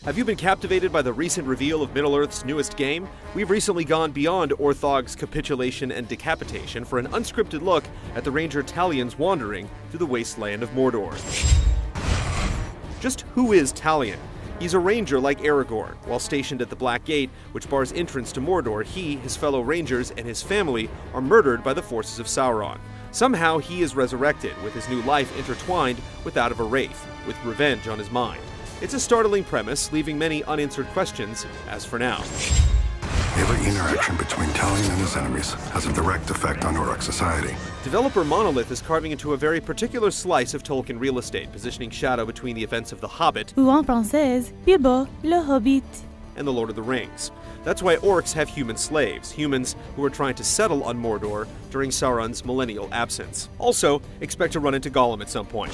Have you been captivated by the recent reveal of Middle-earth's newest game? We've recently gone beyond Orthog's capitulation and decapitation for an unscripted look at the Ranger Talion's wandering through the wasteland of Mordor. Just who is Talion? He's a ranger like Aragorn. While stationed at the Black Gate, which bars entrance to Mordor, he, his fellow rangers, and his family are murdered by the forces of Sauron. Somehow he is resurrected, with his new life intertwined with that of a wraith, with revenge on his mind. It's a startling premise, leaving many unanswered questions, as for now. Every interaction between Talion and his enemies has a direct effect on Uruk society. Developer Monolith is carving into a very particular slice of Tolkien real estate, positioning Shadow between the events of The Hobbit, ou en française, Bilbo le Hobbit, and The Lord of the Rings. That's why orcs have human slaves, humans who are trying to settle on Mordor during Sauron's millennial absence. Also, expect to run into Gollum at some point.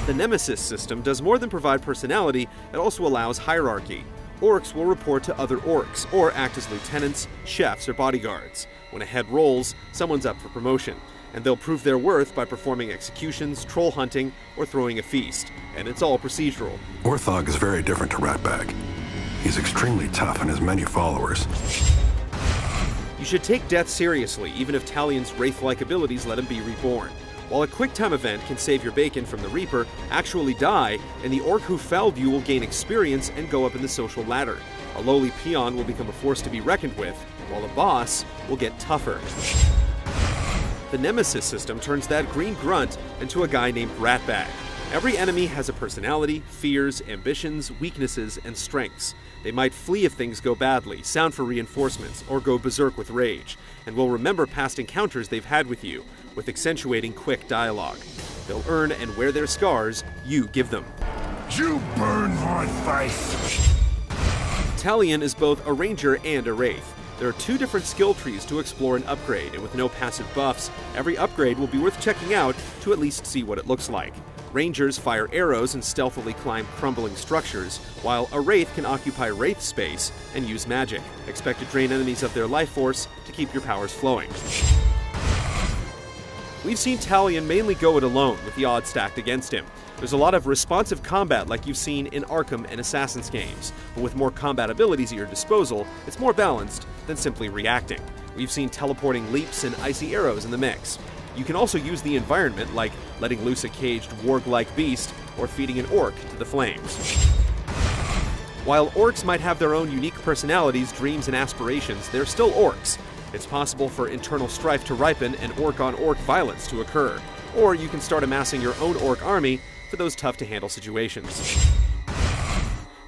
The Nemesis system does more than provide personality, it also allows hierarchy. Orcs will report to other orcs, or act as lieutenants, chefs, or bodyguards. When a head rolls, someone's up for promotion, and they'll prove their worth by performing executions, troll hunting, or throwing a feast. And it's all procedural. Orthog is very different to Ratbag. He's extremely tough and has many followers. You should take death seriously, even if Talion's wraith-like abilities let him be reborn. While a quick-time event can save your bacon from the Reaper, actually die, and the orc who felled you will gain experience and go up in the social ladder. A lowly peon will become a force to be reckoned with, while a boss will get tougher. The Nemesis system turns that green grunt into a guy named Ratbag. Every enemy has a personality, fears, ambitions, weaknesses, and strengths. They might flee if things go badly, sound for reinforcements, or go berserk with rage, and will remember past encounters they've had with you, with accentuating quick dialogue. They'll earn and wear their scars you give them. You burn my face! Talion is both a ranger and a wraith. There are two different skill trees to explore and upgrade, and with no passive buffs, every upgrade will be worth checking out to at least see what it looks like. Rangers fire arrows and stealthily climb crumbling structures, while a wraith can occupy wraith space and use magic. Expect to drain enemies of their life force to keep your powers flowing. We've seen Talion mainly go it alone, with the odds stacked against him. There's a lot of responsive combat like you've seen in Arkham and Assassin's games, but with more combat abilities at your disposal, it's more balanced than simply reacting. We've seen teleporting leaps and icy arrows in the mix. You can also use the environment, like letting loose a caged warg-like beast, or feeding an orc to the flames. While orcs might have their own unique personalities, dreams, and aspirations, they're still orcs. It's possible for internal strife to ripen and orc-on-orc violence to occur, or you can start amassing your own orc army for those tough-to-handle situations.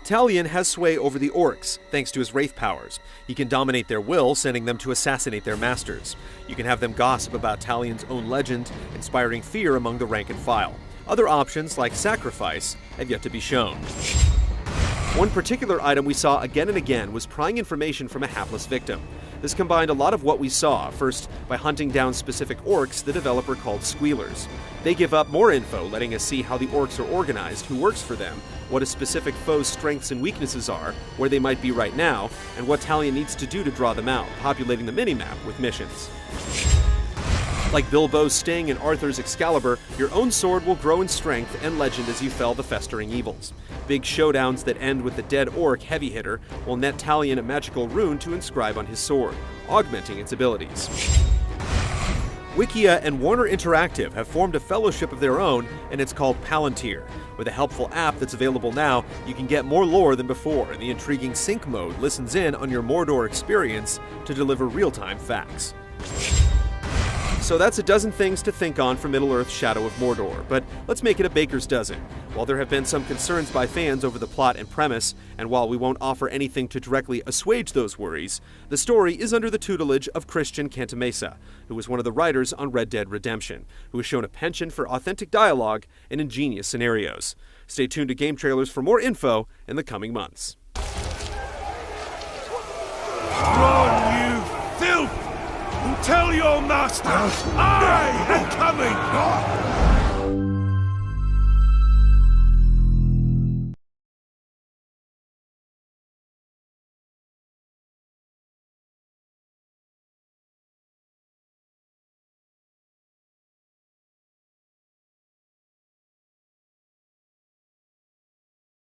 Talion has sway over the orcs, thanks to his wraith powers. He can dominate their will, sending them to assassinate their masters. You can have them gossip about Talion's own legend, inspiring fear among the rank and file. Other options, like sacrifice, have yet to be shown. One particular item we saw again and again was prying information from a hapless victim. This combined a lot of what we saw, first by hunting down specific orcs the developer called squealers. They give up more info, letting us see how the orcs are organized, who works for them, what a specific foe's strengths and weaknesses are, where they might be right now, and what Talion needs to do to draw them out, populating the minimap with missions. Like Bilbo's Sting and Arthur's Excalibur, your own sword will grow in strength and legend as you fell the festering evils. Big showdowns that end with the dead orc heavy hitter will net Talion a magical rune to inscribe on his sword, augmenting its abilities. Wikia and Warner Interactive have formed a fellowship of their own, and it's called Palantir. With a helpful app that's available now, you can get more lore than before, and the intriguing sync mode listens in on your Mordor experience to deliver real-time facts. So that's a dozen things to think on for Middle-earth's Shadow of Mordor, but let's make it a baker's dozen. While there have been some concerns by fans over the plot and premise, and while we won't offer anything to directly assuage those worries, the story is under the tutelage of Christian Cantamesa, who was one of the writers on Red Dead Redemption, who has shown a penchant for authentic dialogue and ingenious scenarios. Stay tuned to Game Trailers for more info in the coming months. Run, you filth! And tell your master I am coming!